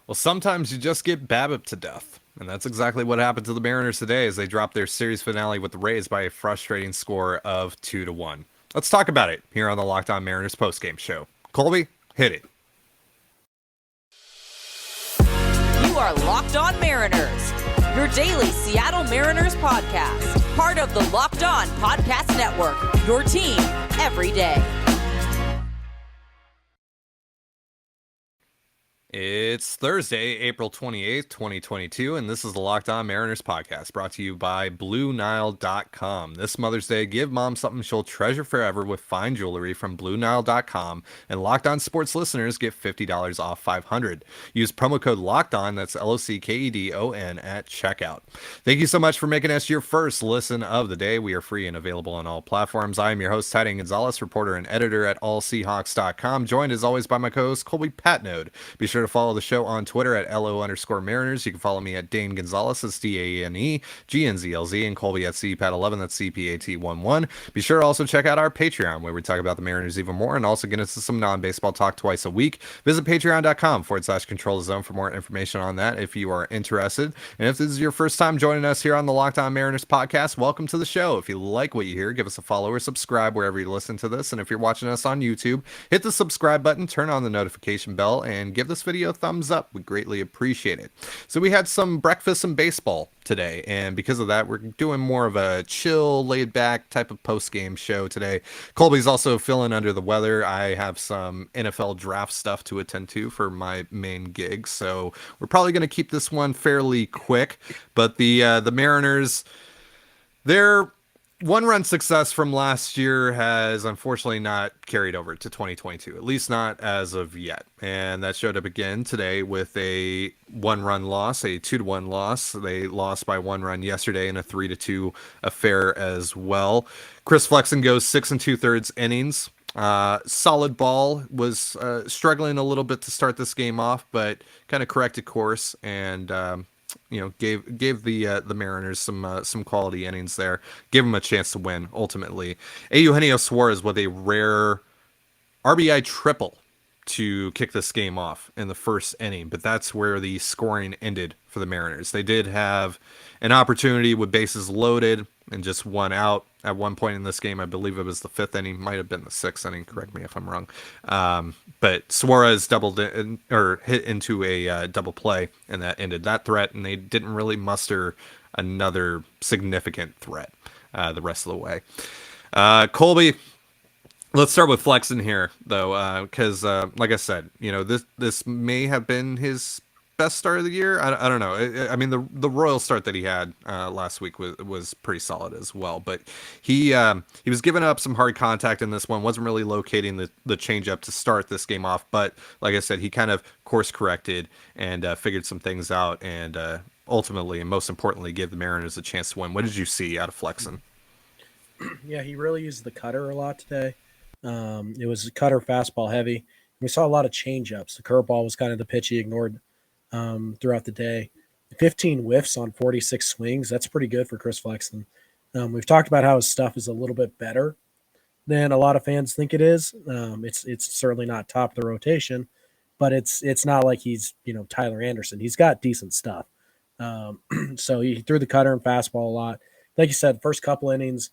Well, sometimes you just get BABIP to death. And that's exactly what happened to the Mariners today as they dropped their series finale with the Rays by a frustrating score of 2-1. Let's talk about it here on the Locked On Mariners postgame show. Colby, hit it. You are Locked On Mariners, your daily Seattle Mariners podcast. Part of the Locked On Podcast Network, your team every day. It's Thursday, April 28th, 2022, and this is the Locked On Mariners podcast brought to you by BlueNile.com. This Mother's Day, give mom something she'll treasure forever with fine jewelry from BlueNile.com, and Locked On Sports listeners get $50 off $500. Use promo code Locked On, that's LOCKEDON, at checkout. Thank you so much for making us your first listen of the day. We are free and available on all platforms. I am your host, Ty Gonzalez, reporter and editor at AllSeahawks.com, joined as always by my co-host, Colby Patnode. Be sure to follow the show on Twitter at LO_Mariners. You can follow me at Dane Gonzalez, that's DANE, GNZLZ, and Colby at CPAT11, that's CPAT11. Be sure to also check out our Patreon, where we talk about the Mariners even more and also get into some non-baseball talk twice a week. Visit patreon.com/Control the Zone for more information on that if you are interested. And if this is your first time joining us here on the Locked On Mariners podcast, welcome to the show. If you like what you hear, give us a follow or subscribe wherever you listen to this. And if you're watching us on YouTube, hit the subscribe button, turn on the notification bell, and give this video a thumbs up. We greatly appreciate it. So we had some breakfast and baseball today, and because of that, we're doing more of a chill, laid back type of post-game show today. Colby's also feeling under the weather. I have some NFL draft stuff to attend to for my main gig, so we're probably going to keep this one fairly quick. But the Mariners, they're one-run success from last year has unfortunately not carried over to 2022, at least not as of yet. And that showed up again today with a one-run loss, a 2-1 loss. They lost by one run yesterday in a 3-2 affair as well. Chris Flexen goes 6 2/3 innings. Solid ball, was struggling a little bit to start this game off, but kind of corrected course and gave the Mariners some quality innings there, gave them a chance to win ultimately. Eugenio Suarez with a rare RBI triple to kick this game off in the first inning, but that's where the scoring ended for the Mariners. They did have an opportunity with bases loaded and just one out at one point in this game. I believe it was the fifth inning, might have been the sixth inning. Correct me if I'm wrong. But Suarez doubled in, or hit into a double play, and that ended that threat. And they didn't really muster another significant threat the rest of the way. Colby, let's start with Flexen here, though, because like I said, this may have been his best start of the year. I don't know. I mean, the royal start that he had last week was pretty solid as well. But he was giving up some hard contact in this one. Wasn't really locating the changeup to start this game off. But like I said, he kind of course corrected and figured some things out, and ultimately, and most importantly, gave the Mariners a chance to win. What did you see out of Flexen? Yeah, he really used the cutter a lot today. It was cutter fastball heavy. We saw a lot of changeups. The curveball was kind of the pitch he ignored throughout the day. 15 whiffs on 46 swings. That's pretty good for Chris Flexen. We've talked about how his stuff is a little bit better than a lot of fans think it is. It's certainly not top of the rotation, but it's not like he's Tyler Anderson. He's got decent stuff. So he threw the cutter and fastball a lot. Like you said, first couple innings,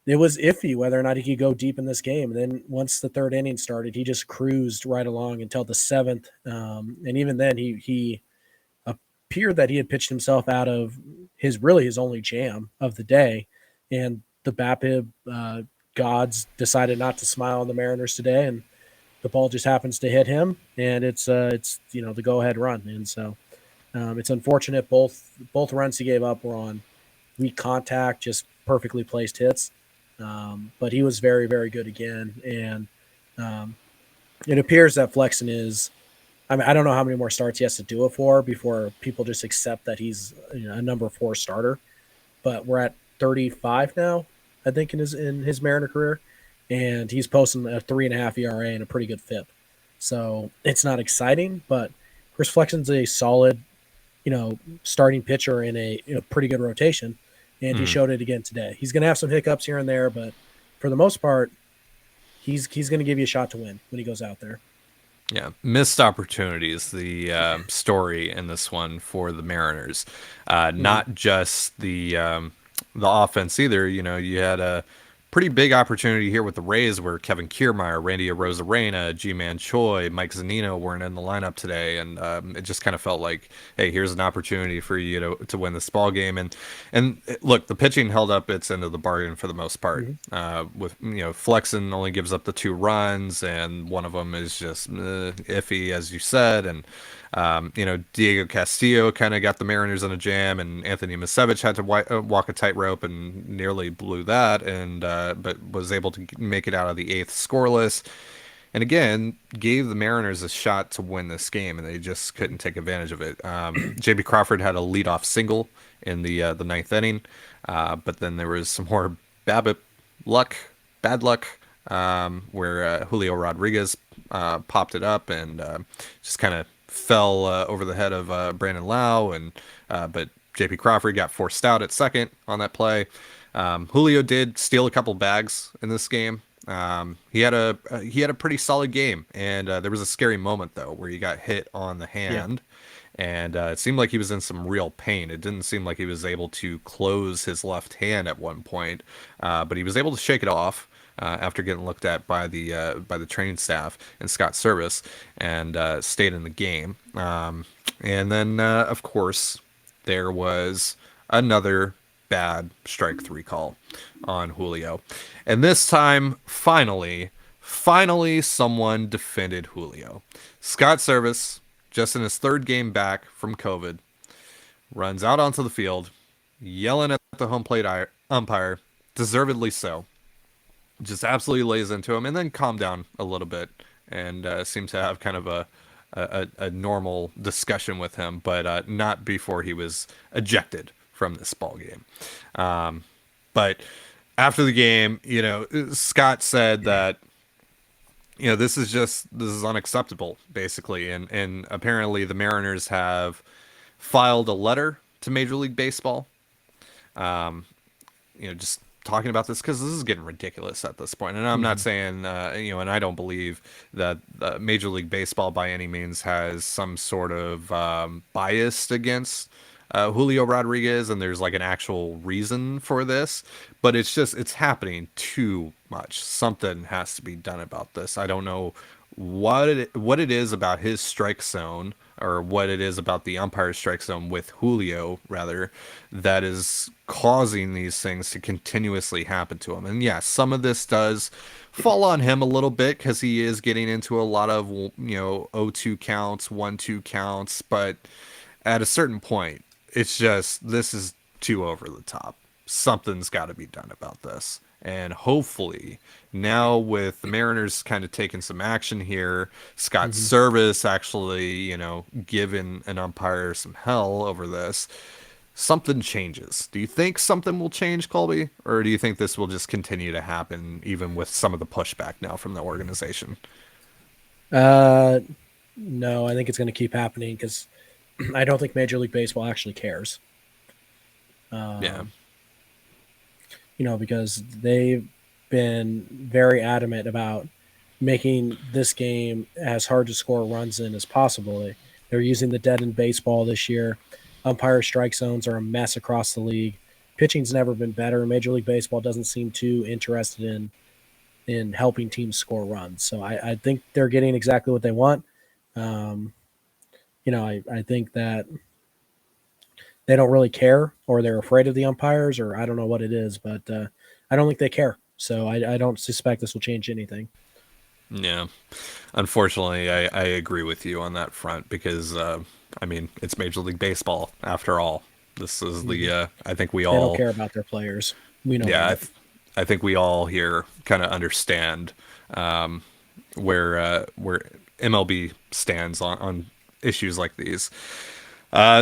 it was iffy whether or not he could go deep in this game. And then once the third inning started, he just cruised right along until the seventh. And even then, he appeared that he had pitched himself out of his only jam of the day. And the BABIP gods decided not to smile on the Mariners today, and the ball just happens to hit him, and it's the go-ahead run. And so it's unfortunate. Both runs he gave up were on weak contact, just perfectly placed hits. But he was very, very good again. And it appears that Flexen is, I don't know how many more starts he has to do it for before people just accept that he's a number 4 starter. But we're at 35 now, I think, in his Mariner career. And he's posting a 3.5 ERA and a pretty good FIP. So it's not exciting, but Chris Flexen's a solid, starting pitcher in a pretty good rotation. And he showed it again today. He's going to have some hiccups here and there, but for the most part, he's going to give you a shot to win when he goes out there. Yeah, missed opportunities, the story in this one for the Mariners. Hmm. Not just the offense either. You know, you had a pretty big opportunity here with the Rays where Kevin Kiermaier, Randy Arozarena, G-Man Choi, Mike Zunino weren't in the lineup today, and it just kind of felt like, hey, here's an opportunity for you to win this ball game. And look, the pitching held up its end of the bargain for the most part. Hmm. With Flexen only gives up the 2 runs, and one of them is just iffy, as you said, and Diego Castillo kind of got the Mariners in a jam, and Anthony Misevich had to walk a tightrope and nearly blew that, and but was able to make it out of the 8th scoreless, and again gave the Mariners a shot to win this game, and they just couldn't take advantage of it. JB Crawford had a leadoff single in the 9th inning, but then there was some more BABIP bad luck, where Julio Rodriguez popped it up and just kind of fell over the head of Brandon Lau, and but JP Crawford got forced out at second on that play. Julio did steal a couple bags in this game. He had a pretty solid game, and there was a scary moment though where he got hit on the Yeah. hand, and it seemed like he was in some real pain. It didn't seem like he was able to close his left hand at one point, but he was able to shake it off after getting looked at by the training staff and Scott Service, and stayed in the game. And then, of course, there was another bad strike 3 call on Julio, and this time, finally, someone defended Julio. Scott Service, just in his 3rd game back from COVID, runs out onto the field, yelling at the home plate umpire, deservedly so, just absolutely lays into him, and then calmed down a little bit, and seemed to have kind of a normal discussion with him, but not before he was ejected from this ball game. But after the game, Scott said that this is unacceptable, basically, and apparently the Mariners have filed a letter to Major League Baseball, just talking about this because this is getting ridiculous at this point. And I'm not Hmm. saying, and I don't believe that Major League Baseball by any means has some sort of bias against Julio Rodriguez, and there's like an actual reason for this, but it's happening too much. Something has to be done about this. I don't know what it is about his strike zone, or what it is about the umpire's strike zone with Julio, rather, that is causing these things to continuously happen to him. And yeah, some of this does fall on him a little bit because he is getting into a lot of 0-2 counts, 1-2 counts, but at a certain point, it's just, this is too over the top. Something's got to be done about this. And hopefully, now with the Mariners kind of taking some action here, Scott Hmm. Service actually, giving an umpire some hell over this, something changes. Do you think something will change, Colby? Or do you think this will just continue to happen even with some of the pushback now from the organization? Uh, no, I think it's going to keep happening because I don't think Major League Baseball actually cares. Yeah. Um, because they've been very adamant about making this game as hard to score runs in as possible. They're using the dead in baseball this year. Umpire strike zones are a mess across the league. Pitching's never been better. Major League Baseball doesn't seem too interested in helping teams score runs. So I think they're getting exactly what they want. Um, I think that they don't really care, or they're afraid of the umpires, or I don't know what it is, but I don't think they care. So I don't suspect this will change anything. Yeah. Unfortunately, I agree with you on that front because, it's Major League Baseball after all. This is Mhm. I think we They don't all, care about their players. We know yeah, that. I think we all here kind of understand where MLB stands on issues like these.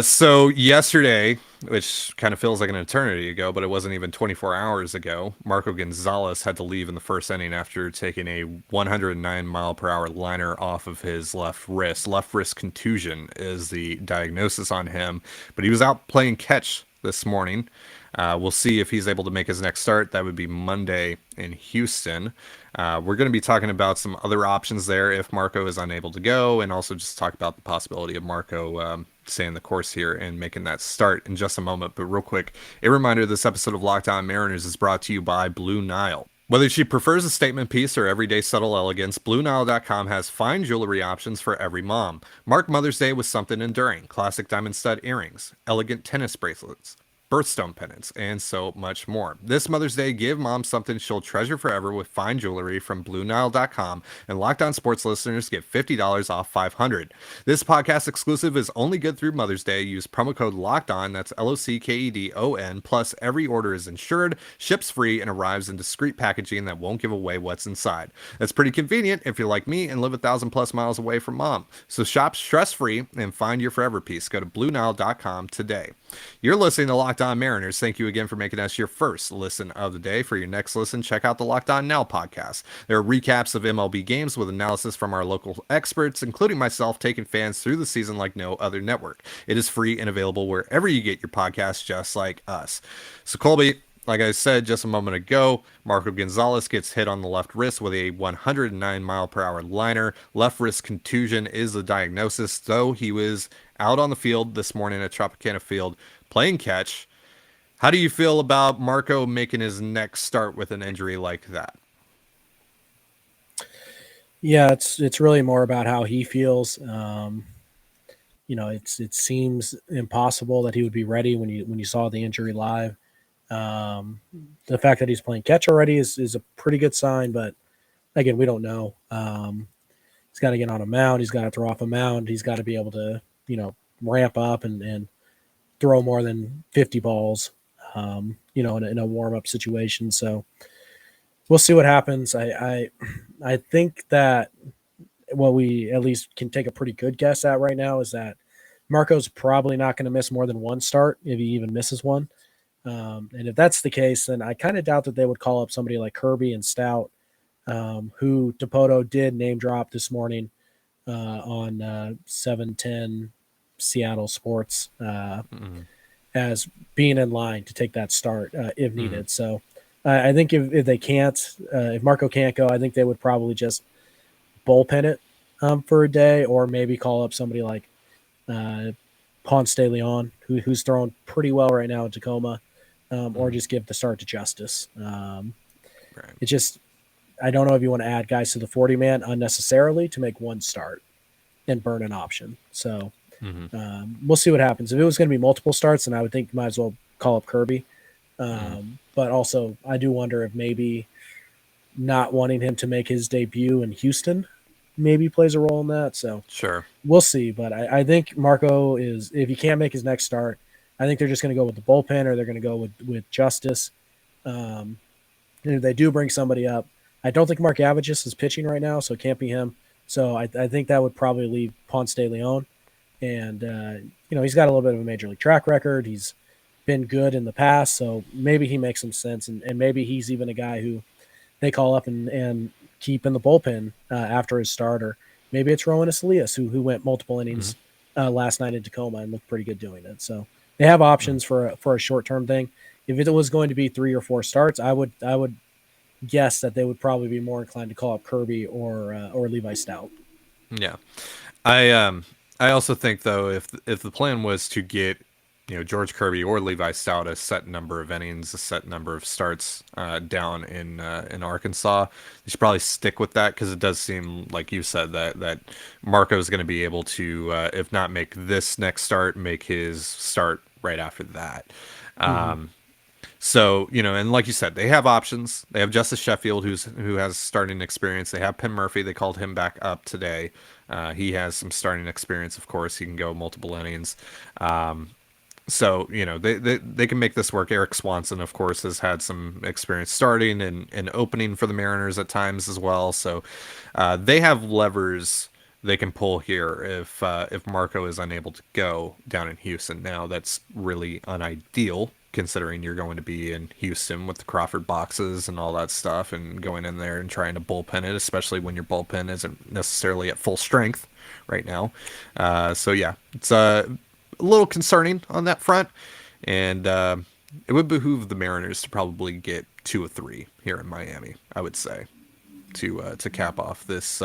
So yesterday, which kind of feels like an eternity ago, but it wasn't even 24 hours ago, Marco Gonzalez had to leave in the first inning after taking a 109 mile per hour liner off of his left wrist. Left wrist contusion is the diagnosis on him, but he was out playing catch this morning. We'll see if he's able to make his next start. That would be Monday in Houston. We're going to be talking about some other options there if Marco is unable to go, and also just talk about the possibility of Marco staying the course here and making that start in just a moment. But real quick, a reminder, this episode of Locked On Mariners is brought to you by Blue Nile. Whether she prefers a statement piece or everyday subtle elegance, BlueNile.com has fine jewelry options for every mom. Mark Mother's Day with something enduring: classic diamond stud earrings, elegant tennis bracelets, birthstone pendants, and so much more. This Mother's Day, give mom something she'll treasure forever with fine jewelry from BlueNile.com, and Locked On Sports listeners get $50 off $500. This podcast exclusive is only good through Mother's Day. Use promo code Locked On, that's LOCKEDON, plus every order is insured, ships free, and arrives in discreet packaging that won't give away what's inside. That's pretty convenient if you're like me and live 1,000+ miles away from mom. So shop stress-free and find your forever piece. Go to BlueNile.com today. You're listening to Locked On Mariners. Thank you again for making us your first listen of the day. For your next listen, check out the Locked On Now podcast. There are recaps of MLB games with analysis from our local experts, including myself, taking fans through the season like no other network. It is free and available wherever you get your podcasts, just like us. So, Colby, like I said just a moment ago, Marco Gonzalez gets hit on the left wrist with a 109-mile-per-hour liner. Left wrist contusion is the diagnosis, though he was out on the field this morning at Tropicana Field playing catch. How do you feel about Marco making his next start with an injury like that? Yeah, it's really more about how he feels. It seems impossible that he would be ready when you saw the injury live. The fact that he's playing catch already is a pretty good sign, but again, we don't know. He's got to get on a mound. He's got to throw off a mound. He's got to be able to, ramp up and throw more than 50 balls, in a warm-up situation. So we'll see what happens. I think that what we at least can take a pretty good guess at right now is that Marco's probably not going to miss more than one start, if he even misses one. And if that's the case, then I kind of doubt that they would call up somebody like Kirby and Stout, who Dipoto did name drop this morning on 710 Seattle Sports as being in line to take that start if needed. So I think if they can't, if Marco can't go, I think they would probably just bullpen it for a day, or maybe call up somebody like Ponce de Leon, who's throwing pretty well right now in Tacoma, or just give the start to Justice. Right. It's just, I don't know if you want to add guys to the 40-man unnecessarily to make one start and burn an option. So we'll see what happens. If it was going to be multiple starts, then I would think you might as well call up Kirby. But also, I do wonder if maybe not wanting him to make his debut in Houston maybe plays a role in that. So Sure. We'll see. But I think Marco is, if he can't make his next start, I think they're just going to go with the bullpen, or they're going to go with Justice. And if they do bring somebody up, I don't think Mark Avagis is pitching right now, so it can't be him. So I think that would probably leave Ponce de Leon. And, he's got a little bit of a major league track record. He's been good in the past, so maybe he makes some sense. And maybe he's even a guy who they call up and keep in the bullpen after his start. Or maybe it's Rowan Aselius, who went multiple innings last night in Tacoma and looked pretty good doing it. So they have options for a short-term thing. If it was going to be 3 or 4 starts, I would guess that they would probably be more inclined to call up Kirby or Levi Stout. Yeah. I also think, though, if the plan was to get George Kirby or Levi Stout a set number of innings, a set number of starts down in Arkansas, they should probably stick with that, because it does seem like you said that Marco is going to be able to, if not make this next start, make his start right after that. So, and like you said, they have options. They have Justice Sheffield, who has starting experience. They have Penn Murphy. They called him back up today. He has some starting experience, of course. He can go multiple innings. So, they can make this work. Eric Swanson, of course, has had some experience starting and opening for the Mariners at times as well. So they have levers they can pull here if Marco is unable to go down in Houston. Now, that's really unideal, considering you're going to be in Houston with the Crawford boxes and all that stuff, and going in there and trying to bullpen it, especially when your bullpen isn't necessarily at full strength right now. So yeah, it's a little concerning on that front. and it would behoove the Mariners to probably get 2 or 3 here in Miami, I would say, to cap off this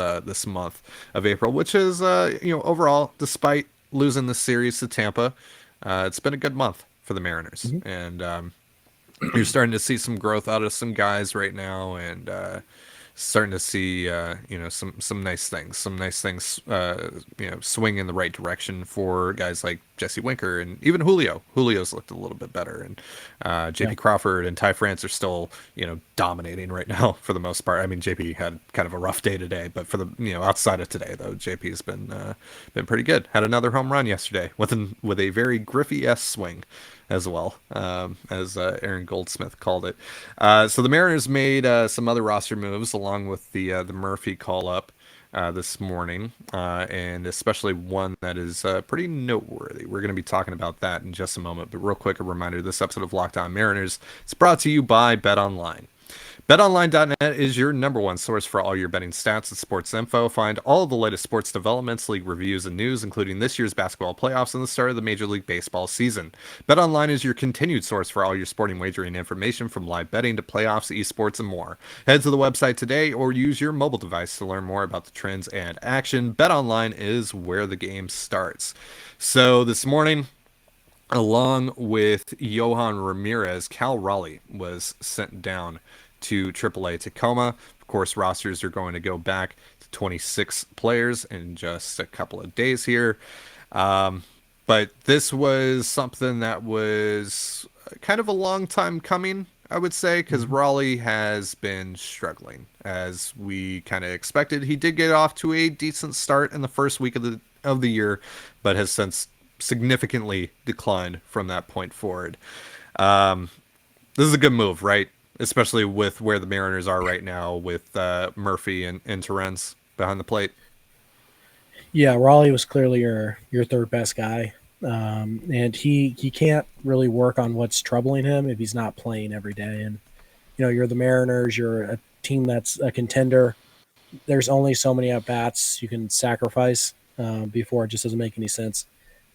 month of April, which is overall, despite losing the series to Tampa, it's been a good month for the Mariners, Mm-hmm. and you're starting to see some growth out of some guys right now, and starting to see some nice things, swing in the right direction for guys like Jesse Winker and even Julio. Julio's looked a little bit better, and Yeah. JP Crawford and Ty France are still dominating right now for the most part. I mean, JP had kind of a rough day today, but for the outside of today though, JP's been pretty good. Had another home run yesterday with a very Griffey-esque swing as well, as Aaron Goldsmith called it. So the Mariners made some other roster moves along with the Murphy call up this morning, and especially one that is pretty noteworthy. We're going to be talking about that in just a moment, but real quick, a reminder: this episode of Locked On Mariners is brought to you by BetOnline. BetOnline.net is your number one source for all your betting stats and sports info. Find all of the latest sports developments, league reviews, and news, including this year's basketball playoffs and the start of the Major League Baseball season. BetOnline is your continued source for all your sporting wagering information, from live betting to playoffs, esports, and more. Head to the website today or use your mobile device to learn more about the trends and action. BetOnline is where the game starts. So this morning, along with Johan Ramirez, Cal Raleigh was sent down to AAA Tacoma. Of course, rosters are going to go back to 26 players in just a couple of days here. But this was something that was kind of a long time coming, I would say, because Raleigh has been struggling, as we kind of expected. He did get off to a decent start in the first week of the year, but has since significantly declined from that point forward. This is a good move, right? Especially with where the Mariners are right now, with Murphy and Terrence behind the plate. Yeah, Raleigh was clearly your third best guy, and he can't really work on what's troubling him if he's not playing every day. And you're the Mariners, you're a team that's a contender. There's only so many at bats you can sacrifice before it just doesn't make any sense.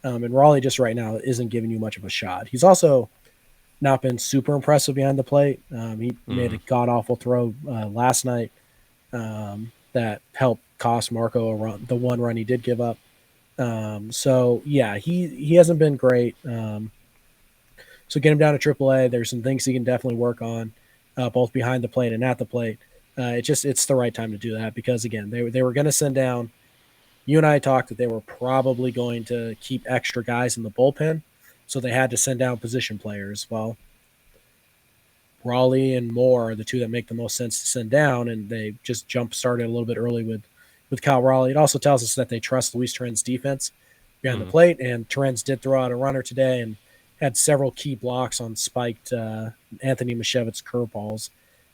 And Raleigh just right now isn't giving you much of a shot. He's also not been super impressive behind the plate. He made a god awful throw last night that helped cost Marco a run, the one run he did give up. So yeah, he hasn't been great. So get him down to AAA. There's some things he can definitely work on, both behind the plate and at the plate. It's the right time to do that, because again, they were going to send down. You and I talked that they were probably going to keep extra guys in the bullpen, so they had to send down position players. Well, Raleigh and Moore are the two that make the most sense to send down, and they just jump-started a little bit early with Cal Raleigh. It also tells us that they trust Luis Torrens' defense behind the plate, and Torrens did throw out a runner today and had several key blocks on spiked Anthony Mashevitz curveballs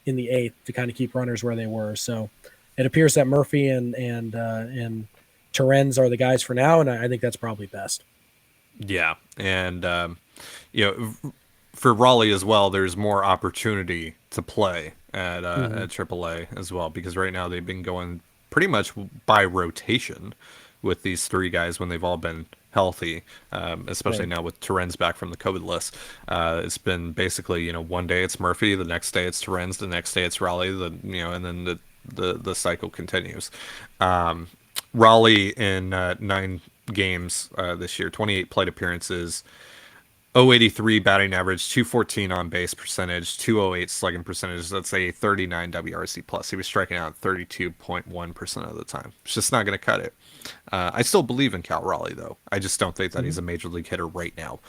in the eighth to kind of keep runners where they were. So it appears that Murphy and Torrens are the guys for now, and I think that's probably best. Yeah, and for Raleigh as well, there's more opportunity to play at AAA as well, because right now they've been going pretty much by rotation with these three guys when they've all been healthy, especially now with Torrens back from the COVID list. It's been basically, one day it's Murphy, the next day it's Torrens, the next day it's Raleigh, and then the cycle continues. Raleigh in 9 games this year, 28 plate appearances, 083 batting average, 214 on base percentage, 208 slugging percentage. That's a 39 WRC plus. He was striking out 32.1% of the time. It's just not going to cut it. I still believe in Cal Raleigh, though. I just don't think that he's a major league hitter right now.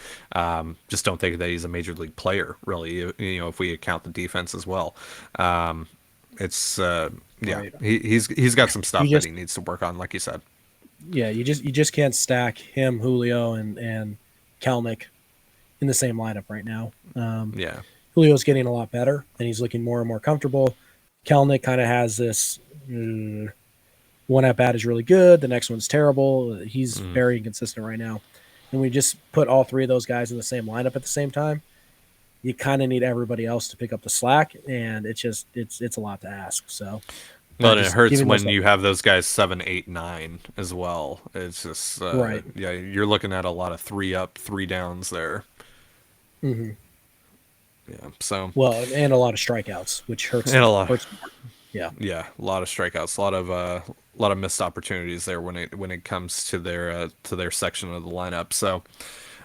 Just don't think that he's a major league player, really, if we account the defense as well. It's right. He's got some stuff that he needs to work on, like you said. Yeah, you just can't stack him, Julio, and Kelnick in the same lineup right now. Julio's getting a lot better, and he's looking more and more comfortable. Kelnick kind of has this one at bat is really good, the next one's terrible. He's very inconsistent right now. And we just put all three of those guys in the same lineup at the same time. You kind of need everybody else to pick up the slack, and it's a lot to ask. So, but it hurts when you have those guys 7, 8, 9 as well. It's just right. Yeah, you're looking at a lot of 3 up, 3 downs there. Hmm. Yeah. So Well, and a lot of strikeouts, which and a lot. hurts. Yeah. Yeah, a lot of strikeouts, a lot of missed opportunities there when it comes to their section of the lineup. So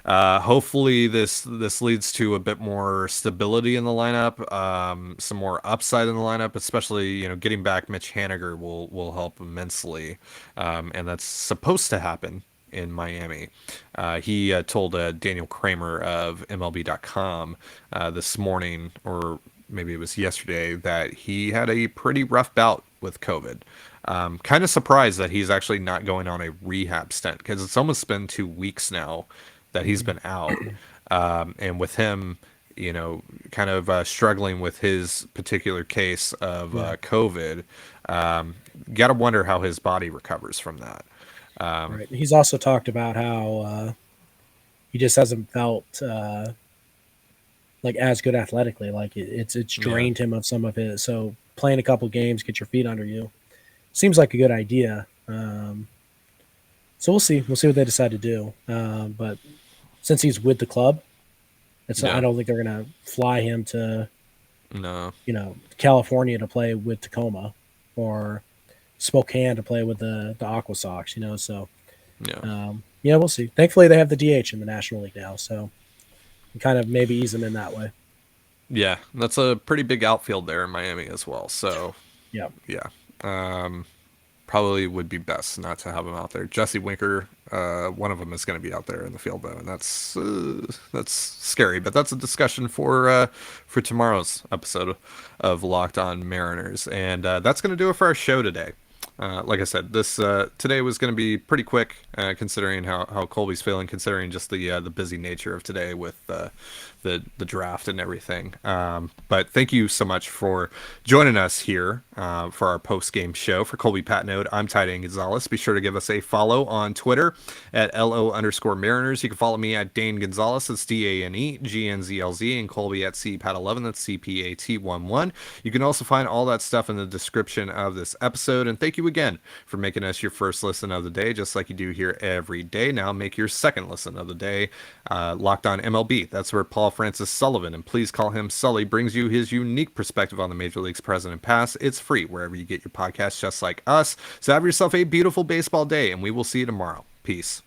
hopefully this leads to a bit more stability in the lineup, some more upside in the lineup, especially getting back Mitch Haniger will help immensely, and that's supposed to happen in Miami. He told Daniel Kramer of MLB.com this morning, or maybe it was yesterday, that he had a pretty rough bout with COVID. Kind of surprised that he's actually not going on a rehab stint because it's almost been 2 weeks now that he's been out. And with him, kind of struggling with his particular case of Yeah. COVID, got to wonder how his body recovers from that. Right. He's also talked about how he just hasn't felt like as good athletically. Like it's Yeah. drained him of some of his. So playing a couple games, get your feet under you, seems like a good idea. So we'll see. We'll see what they decide to do. But since he's with the club, I Yeah. don't think they're gonna fly him to No. California to play with Tacoma or Spokane to play with the Aqua Sox. So Yeah. yeah, we'll see. Thankfully, they have the DH in the National League now, so kind of maybe ease them in that way. Yeah. That's a pretty big outfield there in Miami as well. So Yeah. yeah. Probably would be best not to have him out there. Jesse Winker, one of them is going to be out there in the field though, and that's scary. But that's a discussion for tomorrow's episode of Locked On Mariners, and that's going to do it for our show today. Like I said, this today was going to be pretty quick, considering how Colby's feeling, considering just the busy nature of today with the draft and everything. But thank you so much for joining us here for our post game show. For Colby Patnode, I'm Ty Gonzalez. Be sure to give us a follow on Twitter at LO_Mariners. You can follow me at Dane Gonzalez. That's DANEGNZLZ, and Colby at CPAT11. That's CPAT11. You can also find all that stuff in the description of this episode. And thank you again for making us your first listen of the day, just like you do here every day. Now make your second listen of the day Locked On MLB. That's where Paul Francis Sullivan, and please call him Sully, brings you his unique perspective on the Major League's present and past. It's free wherever you get your podcasts, just like us. So have yourself a beautiful baseball day, and we will see you tomorrow. Peace.